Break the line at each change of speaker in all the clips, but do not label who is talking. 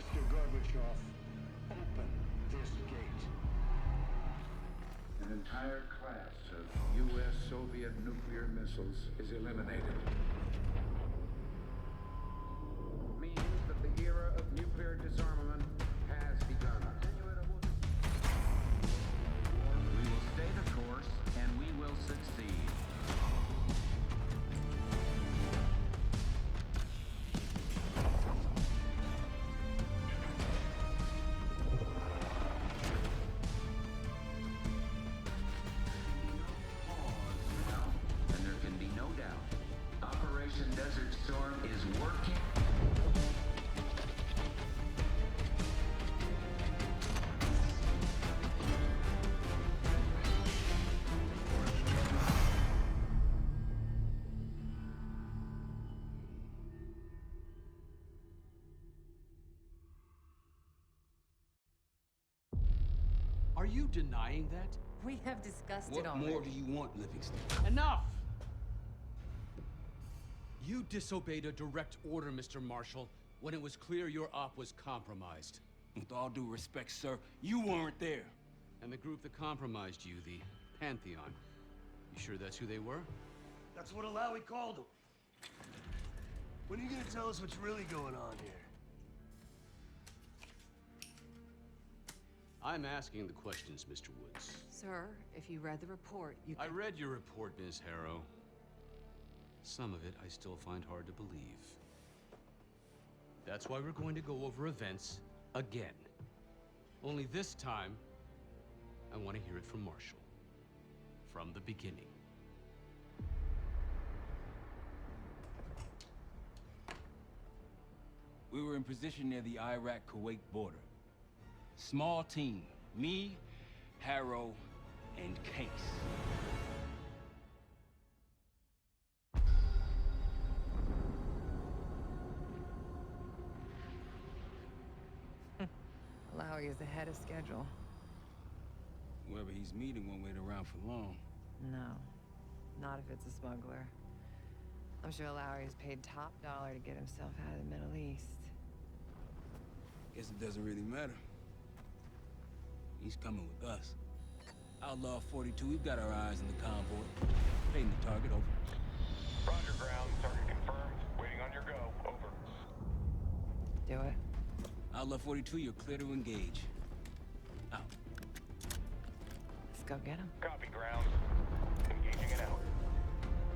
Mr. Gorbachev, open this gate.
An entire class of U.S.-Soviet nuclear missiles is eliminated. Means that the era of nuclear disarmament has begun.
We will stay the course, and we will succeed. And there can be no doubt, Operation Desert Storm is working.
Are you denying that?
We have discussed it
What
already.
more do you want, Livingston?
Enough! You disobeyed a direct order, Mr. Marshall, when it was clear your op was compromised.
With all due respect, sir, you weren't there.
And the group that compromised you, the Pantheon, you sure that's who they were?
That's what Alawi called him. When are you gonna tell us what's really going on here?
I'm asking the questions, Mr. Woods.
Sir, if you read the report, you
I
can...
read your report, Ms. Harrow. Some of it I still find hard to believe. That's why we're going to go over events again. Only this time, I want to hear it from Marshall. From the beginning.
We were in position near the Iraq-Kuwait border. Small team. Me, Harrow, and Case.
Alawi is ahead of schedule.
Whoever he's meeting won't wait around for long.
No, not if it's a smuggler. I'm sure Alawi is paid top dollar to get himself out of the Middle East.
Guess it doesn't really matter. He's coming with us. Outlaw 42, we've got our eyes on the convoy. Painting the target, over.
Roger, ground. Target confirmed. Waiting on your go. Over.
Do it.
Outlaw 42, you're clear to engage. Out.
Let's go get him.
Copy, ground. Engaging it out.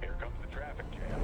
Here comes the traffic jam.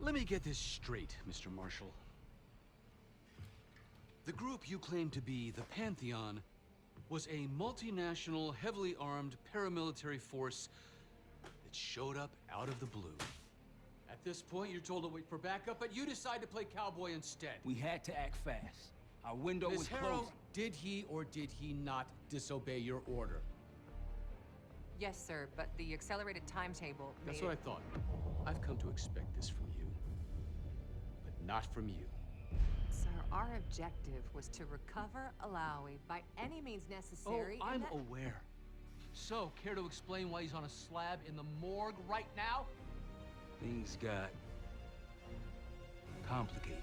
Let me get this straight, Mr. Marshall. The group you claim to be the Pantheon was a multinational, heavily armed paramilitary force that showed up out of the blue. At this point, you're told to wait for backup, but you decide to play cowboy instead.
We had to act fast. Our window was
Ms.
closing.
Harrow, did he or did he not disobey your order?
Yes, sir, but the accelerated timetable
That's
made
what I thought. I've come to expect this from you, but not from you.
Sir, our objective was to recover Alawi by any means necessary.
Oh,
and
I'm aware. So, care to explain why he's on a slab in the morgue right now?
Things got complicated.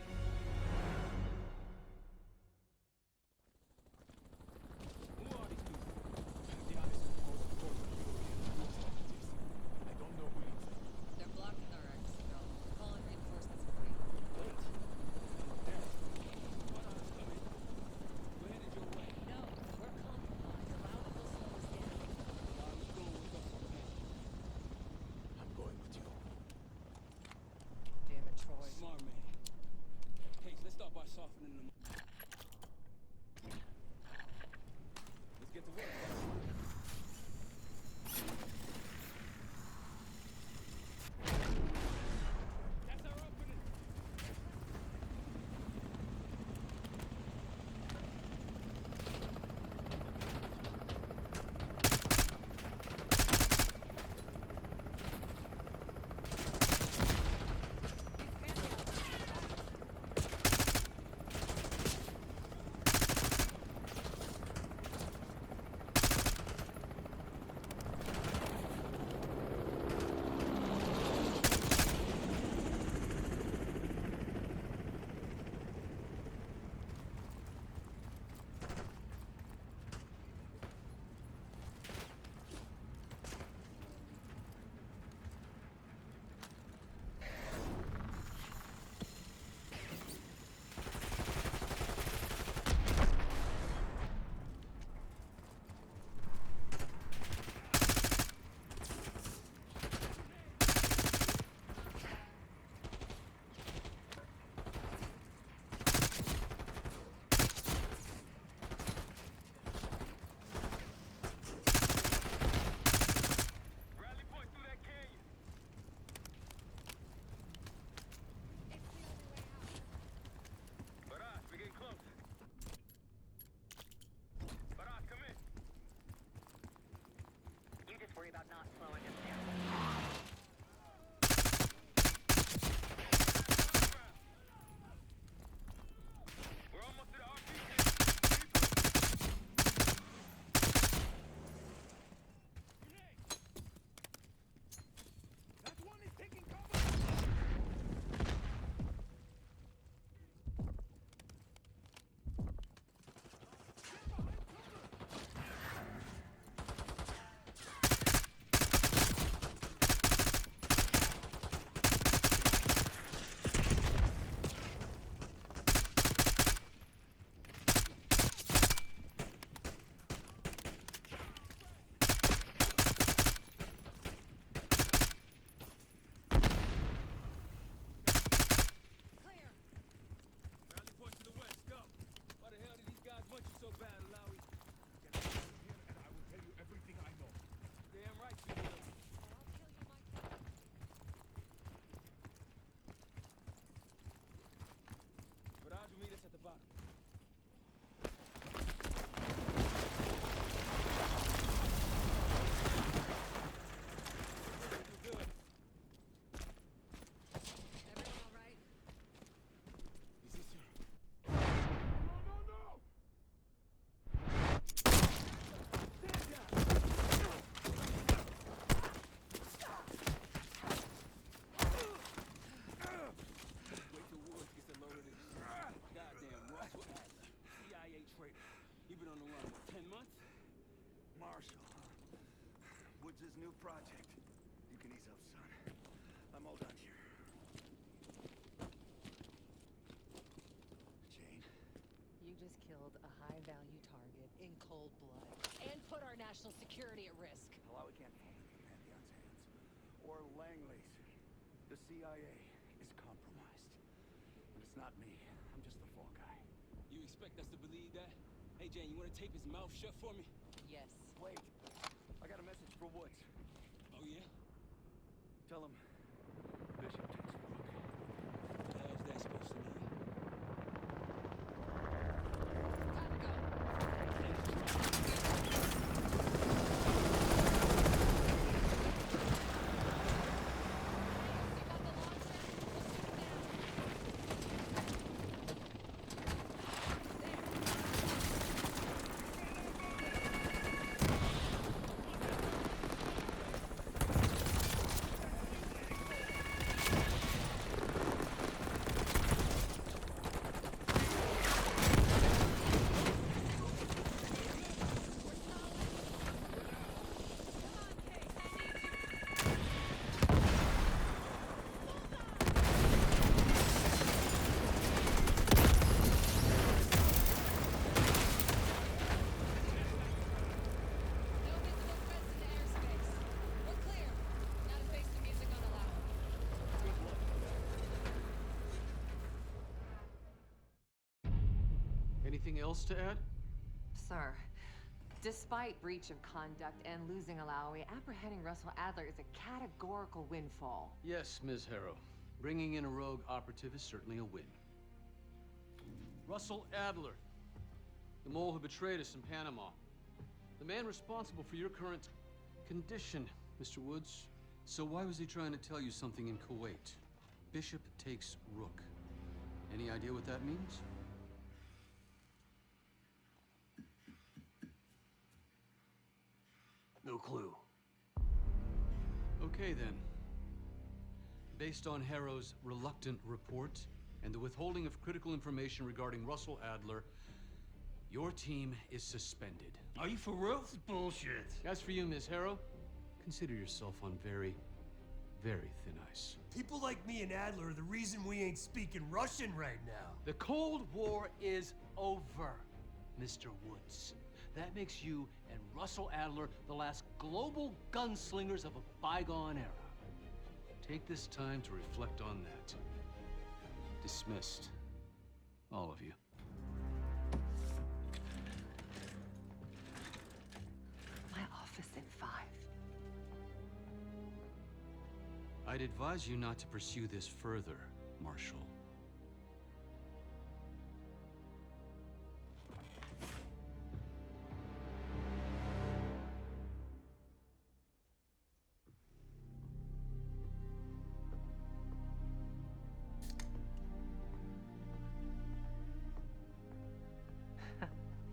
Who are these people? They are supposed to call I don't know who you think.
They're blocking our exit, Bill. Calling reinforcements for me.
Wait. There. What are coming? We're headed your way.
No, we're compromised. Alawi will slow us down.
Are you going with us or not? I'm going with you.
Damn it, Troy.
Smart man. Case, let's start by softening them. Let's get to work. That's our opening. Rally point through that canyon. Baras, we're getting close. Baras, come in.
You just worry about not slowing us down.
We're almost to the RP camp.
That one is taking cover. Rally point to the west, go. Why the hell did these guys want you so bad, Alawi? Get out of here and I will tell you everything I know. Damn right you will. Barrage will meet us at the bottom. We're good.
Everyone all right?
Is this your... Wait till Woods gets a load of this. Goddamn Russell Adler, CIA traitor. He been on the run, what, 10 months?
Marshall. Woods' new project. You can ease up, son. I'm all done here. Jane?
You just killed a high-value target in cold blood and put our national security at risk.
Alawi can't fall into the Pantheon's hands. Or Langley's. The CIA. is compromised. But it's not me. I'm just the fall guy.
You expect us to believe that? Hey, Jane, you want to tape his mouth shut for me?
Yes.
Wait. I got a message for Woods.
Oh, yeah?
Tell him Bishop takes Rook.
What the hell's that supposed to mean?
Anything else to add?
Sir, despite breach of conduct and losing Alawi, apprehending Russell Adler is a categorical windfall.
Yes, Ms. Harrow. Bringing in a rogue operative is certainly a win. Russell Adler, the mole who betrayed us in Panama. The man responsible for your current condition, Mr. Woods. So why was he trying to tell you something in Kuwait? Bishop takes Rook. Any idea what that means?
No clue.
Okay, then. Based on Harrow's reluctant report and the withholding of critical information regarding Russell Adler, your team is suspended.
Are you for real? This is bullshit.
As for you, Ms. Harrow, consider yourself on very, very thin ice.
People like me and Adler are the reason we ain't speaking Russian right now.
The Cold War is over, Mr. Woods. That makes you and Russell Adler the last global gunslingers of a bygone era. Take this time to reflect on that. Dismissed. All of you.
My office in 5.
I'd advise you not to pursue this further, Marshal.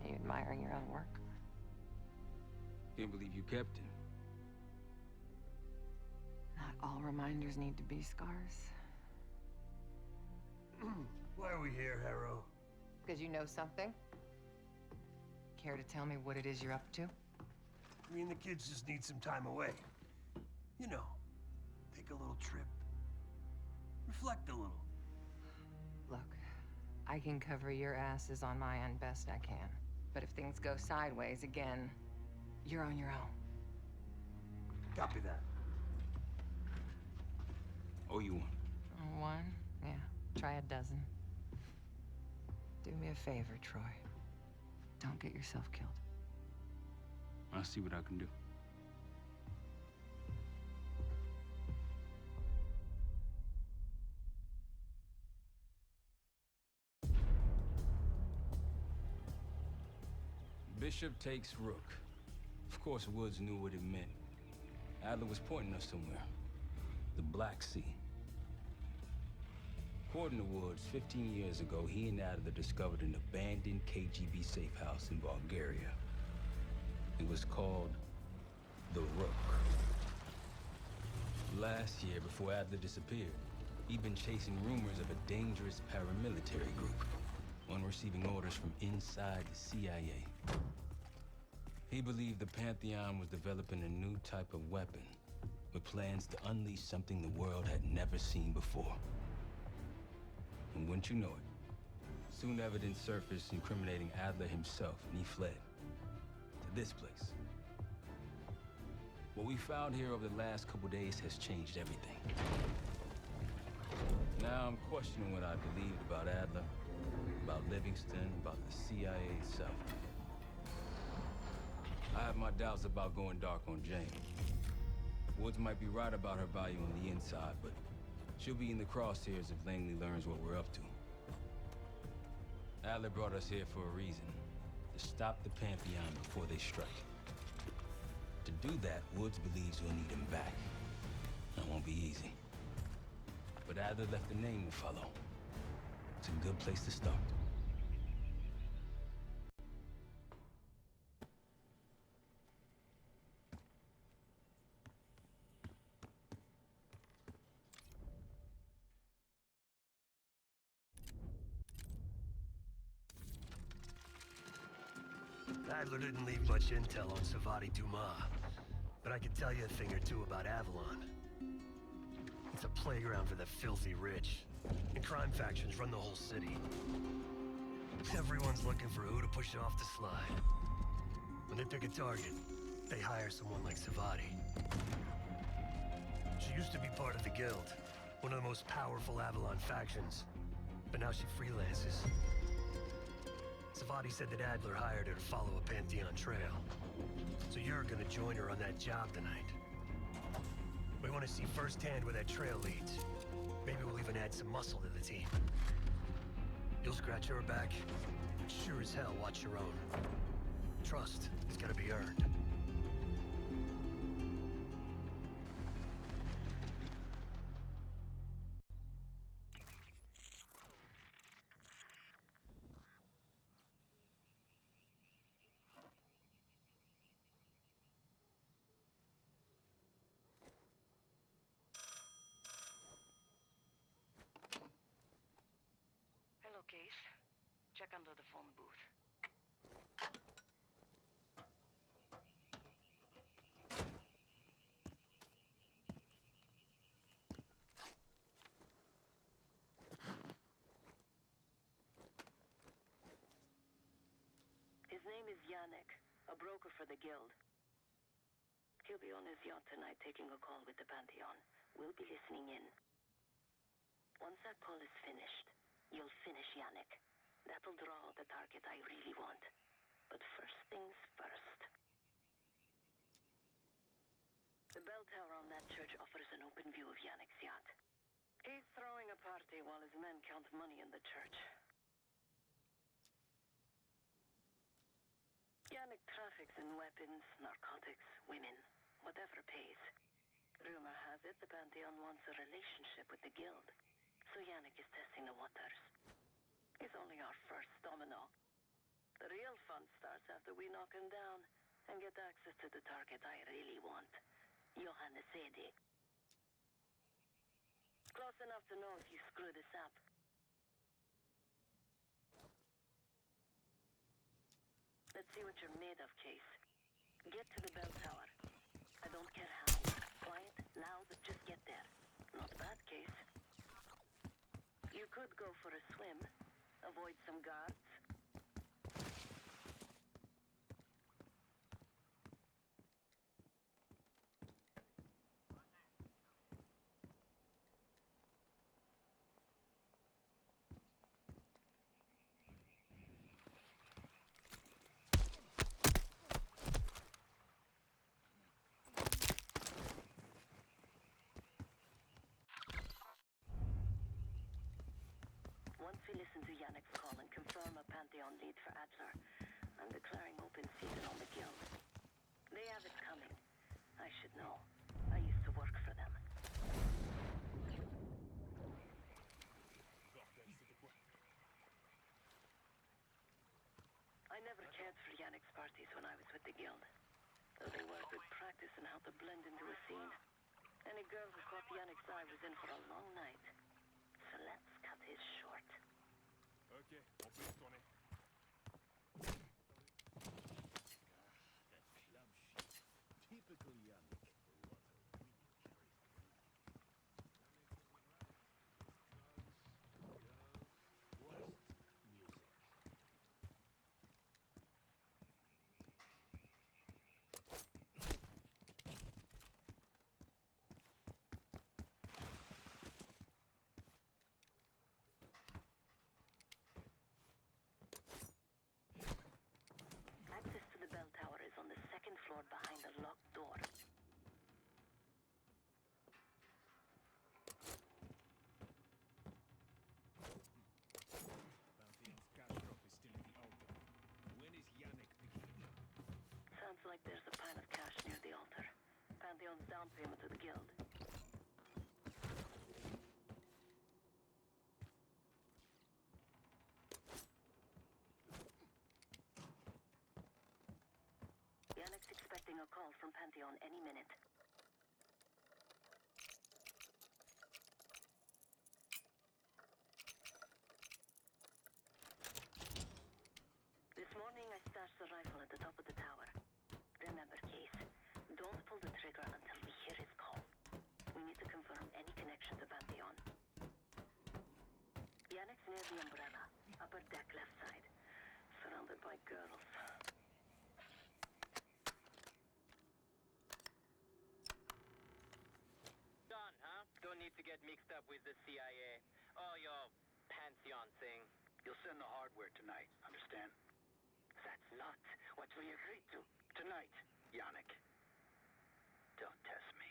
Are you admiring your own work?
Can't believe you kept him.
Not all reminders need to be scars.
Why are we here, Harrow?
Because you know something? Care to tell me what it is you're up to?
Me and the kids just need some time away. You know, take a little trip. Reflect a little.
Look, I can cover your asses on my end best I can. But if things go sideways again, you're on your own.
Copy that.
Oh, you one.
One? Yeah. Try a dozen. Do me a favor, Troy. Don't get yourself killed.
I'll see what I can do. Bishop takes Rook. Of course, Woods knew what it meant. Adler was pointing us somewhere. The Black Sea. According to Woods, 15 years ago, he and Adler discovered an abandoned KGB safe house in Bulgaria. It was called the Rook. Last year, before Adler disappeared, he'd been chasing rumors of a dangerous paramilitary group, one receiving orders from inside the CIA. He believed the Pantheon was developing a new type of weapon, with plans to unleash something the world had never seen before. And wouldn't you know it, soon evidence surfaced incriminating Adler himself, and he fled to this place. What we found here over the last couple days has changed everything. Now I'm questioning what I believed about Adler, about Livingston, about the CIA itself. I have my doubts about going dark on Jane. Woods might be right about her value on the inside, but she'll be in the crosshairs if Langley learns what we're up to. Adler brought us here for a reason. To stop the Pantheon before they strike. To do that, Woods believes we'll need him back. That won't be easy. But Adler left a name to follow. It's a good place to start.
Adler didn't leave much intel on Savati Dumas, but I could tell you a thing or two about Avalon. It's a playground for the filthy rich, and crime factions run the whole city. Everyone's looking for who to push off the slide. When they pick a target, they hire someone like Savati. She used to be part of the Guild, one of the most powerful Avalon factions, but now she freelances. Savati said that Adler hired her to follow a Pantheon trail. So you're gonna join her on that job tonight. We want to see firsthand where that trail leads. Maybe we'll even add some muscle to the team. You'll scratch her back, but sure as hell watch your own. Trust is gotta be earned.
Hello, Case. Check under the phone booth. His name is Yannick, a broker for the Guild. He'll be on his yacht tonight taking a call with the Pantheon. We'll be listening in. Once that call is finished, you'll finish Yannick. That'll draw the target I really want. But first things first. The bell tower on that church offers an open view of Yannick's yacht. He's throwing a party while his men count money in the church. Yannick traffics in weapons, narcotics, women, whatever pays. Rumor has it the Pantheon wants a relationship with the Guild, so Yannick is testing the waters. He's only our first domino. The real fun starts after we knock him down and get access to the target I really want, Johannes Edi. Close enough to know if you screw this up. Let's see what you're made of, Case. Get to the bell tower. I don't care how. Quiet, loud, just get there. Not bad, Case. You could go for a swim. Avoid some guards. Once we listen to Yannick's call and confirm a Pantheon lead for Adler, I'm declaring open season on the Guild. They have it coming. I should know. I used to work for them. I never cared for Yannick's parties when I was with the Guild, though they were good practice in how to blend into a scene. Any girl who caught Yannick's eye was in for a long night. So let's cut his short.
Okay, on peut y retourner.
Typical Yannick.
down payment to the guild. Yannick's expecting a call from Pantheon any minute. This morning I stashed the rifle at the top of the tower. Remember, Case, don't pull the trigger until we hear his call. We need to confirm any connection to Pantheon. Yannick's near the umbrella, upper deck left side, surrounded by girls.
Done, huh? Don't need to get mixed up with the CIA. Oh, your Pantheon thing.
You'll send the hardware tonight, understand?
That's not what we agreed to.
Tonight, Yannick. Don't test me.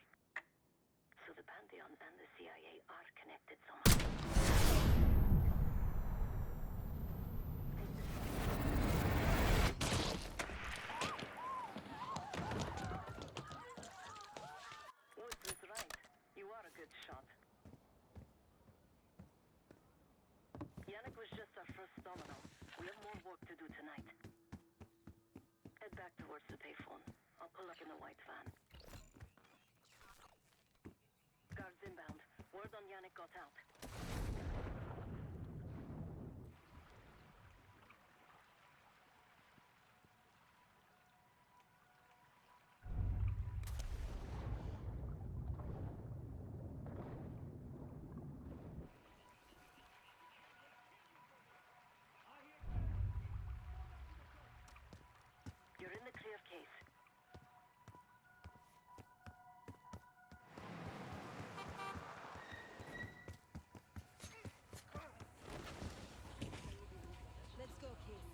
So the Pantheon and the CIA are connected somehow. Woods was right. You are a good shot. Yannick was just our first domino. We have more work to do tonight. Head back towards the payphone. I'll pull up in the white van. Guards inbound. Word on Yannick got out. You're in the clear, Case.
Let's go, Case.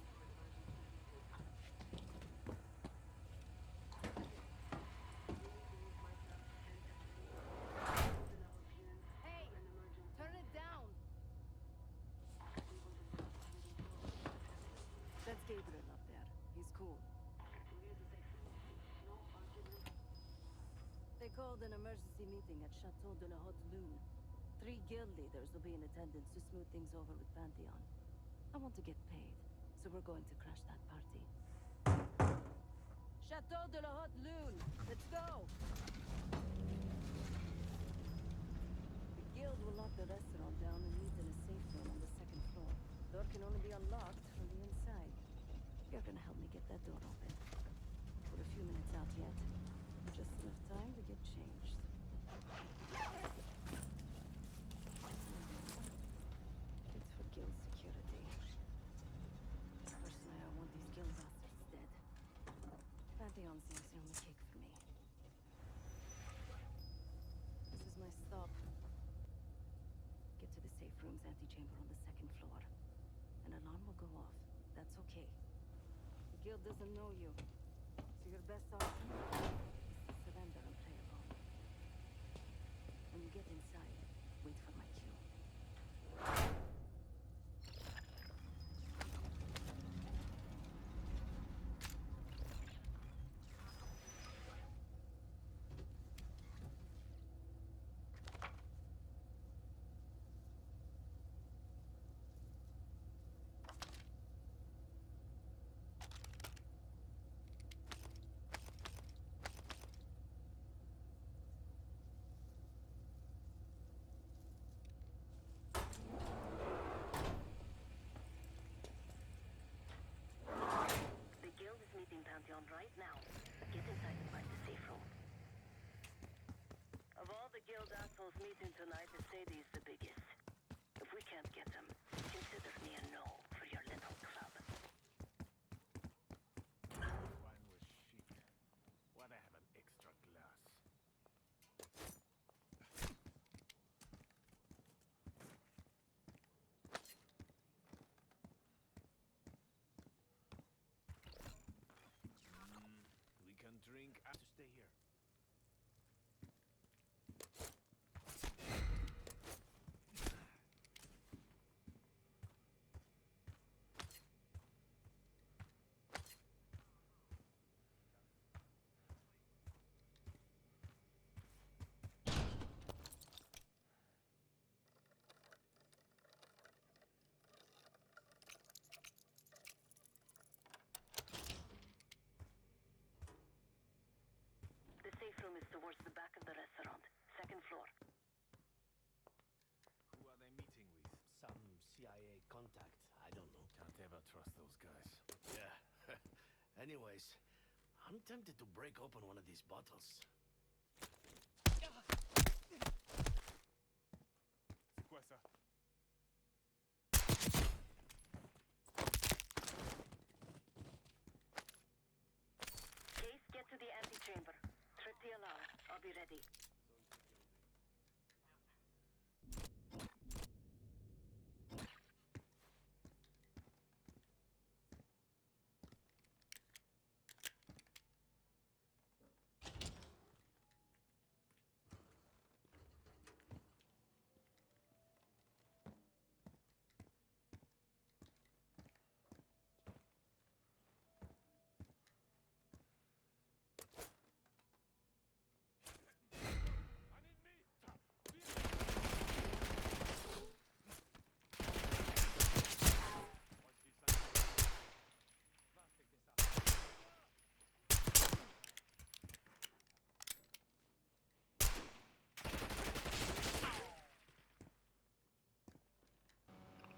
Hey! Turn it down! That's Gabriel up there. He's cool. They called an emergency meeting at Chateau de la Haute Lune. 3 guild leaders will be in attendance to smooth things over with Pantheon. I want to get paid, so we're going to crash that party. Chateau de la Haute Lune! Let's go! The guild will lock the restaurant down and meet in a safe room on the 2nd floor. Door can only be unlocked from the inside. You're gonna help me get that door open. We're a few minutes out yet. Just enough time to get changed. It's for guild security. Personally, I want these guild bastards dead. Pantheon seems the only cake for me. This is my stop. Get to the safe room's antechamber on the 2nd floor. An alarm will go off. That's okay. The guild doesn't know you, so your best option is to surrender and play along. When you get inside, wait for my cue.
Pantheon right now. Get inside and find the safe room. Of all the guild assholes meeting tonight, Sadie's the biggest. If we can't get him, consider me a no for your little club.
Wine was chic. Why'd I have an extra glass? We can drink. I have to stay here.
Anyways, I'm tempted to break open one of these bottles.
C'est quoi ça?
Case, get to the antechamber. Trip the alarm. I'll be ready.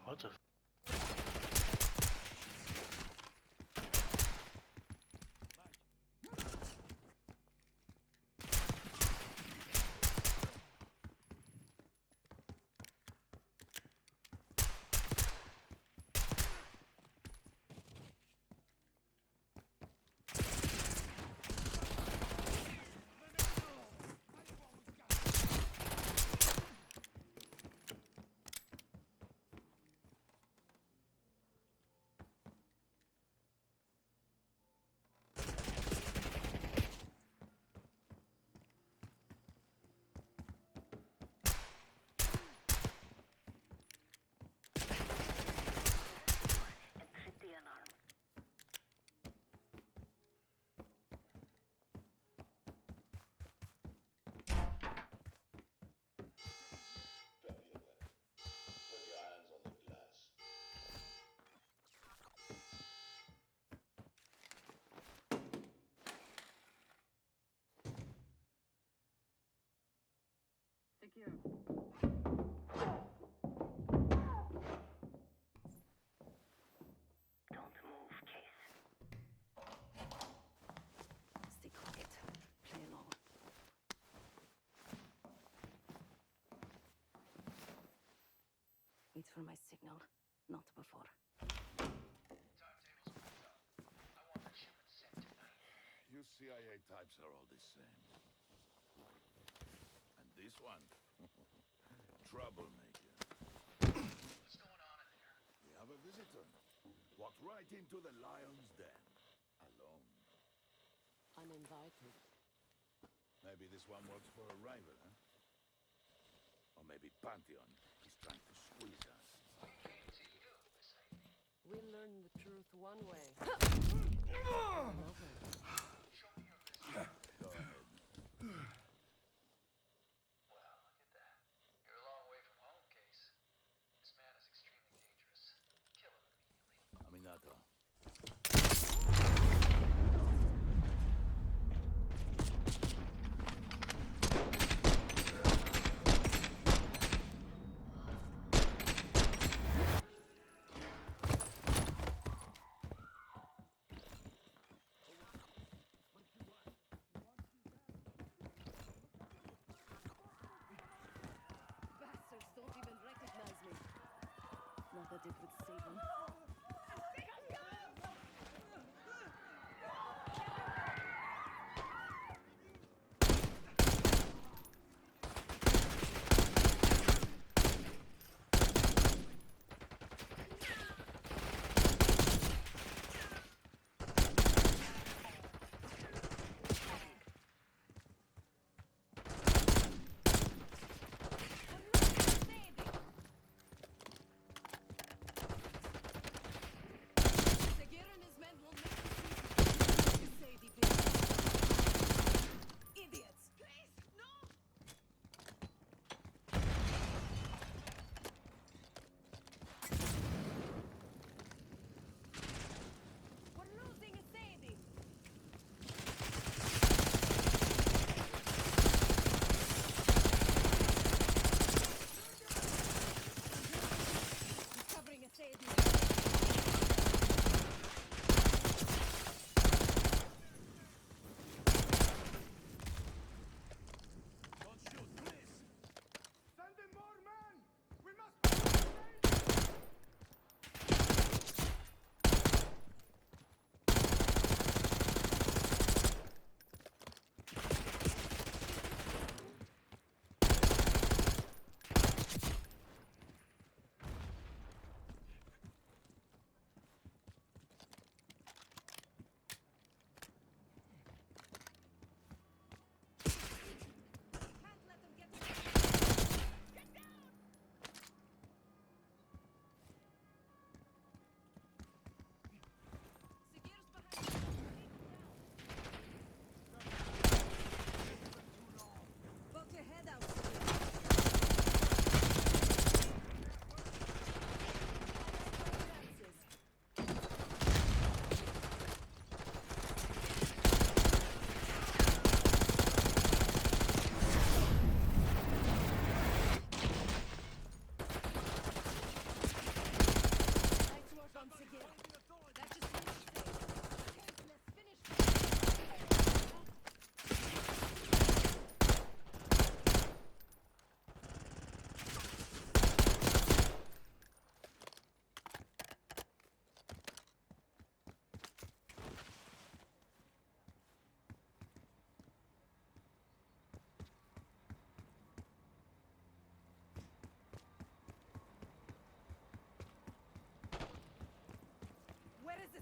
What the?
And trip the alarm.
Drop your weapon. Put your hands on the glass.
Secure. Don't move, Case.
Stay quiet. Play along. Wait for my signal, not before.
You CIA types are all the same. And this one? Troublemaker. What's going on in there? We have a visitor. Walked right into the lion's den. Alone.
Uninvited.
Maybe this one works for a rival, huh? Or maybe Pantheon is trying to squeeze us.
We learn the truth one way.
Go ahead.
Well, look at that. You're a long way from home, Case. This man is extremely dangerous. Kill him immediately.
Aminato.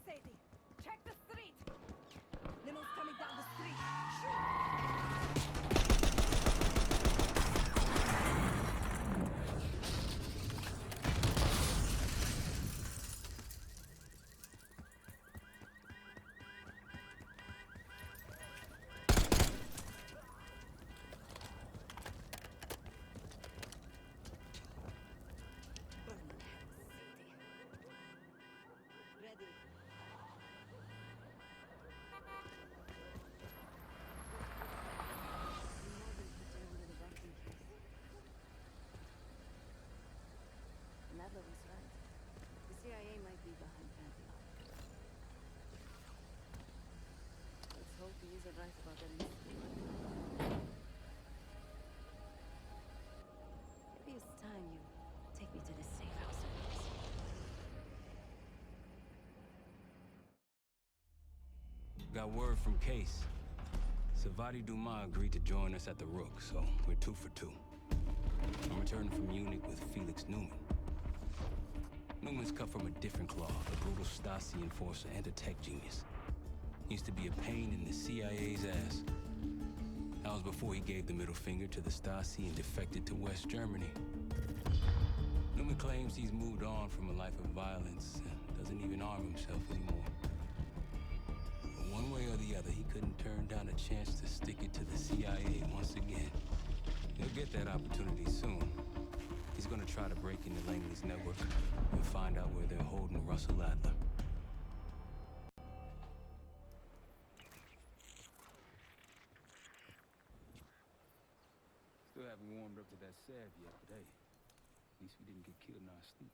Sadie. Check the street. Limo's coming down the street. Shoot! Ready. Nadler was right. The CIA might be behind Pantheon. Let's hope he isn't right about that incident. Maybe it's time you take me to the safe house of yours.
Got word from Case. Savati Dumas agreed to join us at the Rook, so we're 2 for 2. I'm returning from Munich with Felix Newman. Newman's cut from a different cloth, a brutal Stasi enforcer and a tech genius. He used to be a pain in the CIA's ass. That was before he gave the middle finger to the Stasi and defected to West Germany. Newman claims he's moved on from a life of violence and doesn't even arm himself anymore. But one way or the other, he couldn't turn down a chance to stick it to the CIA once again. He'll get that opportunity soon. He's gonna try to break into Langley's network and find out where they're holding Russell Adler. Still haven't warmed up to that salve yet, but hey, at least we didn't get killed in our sleep.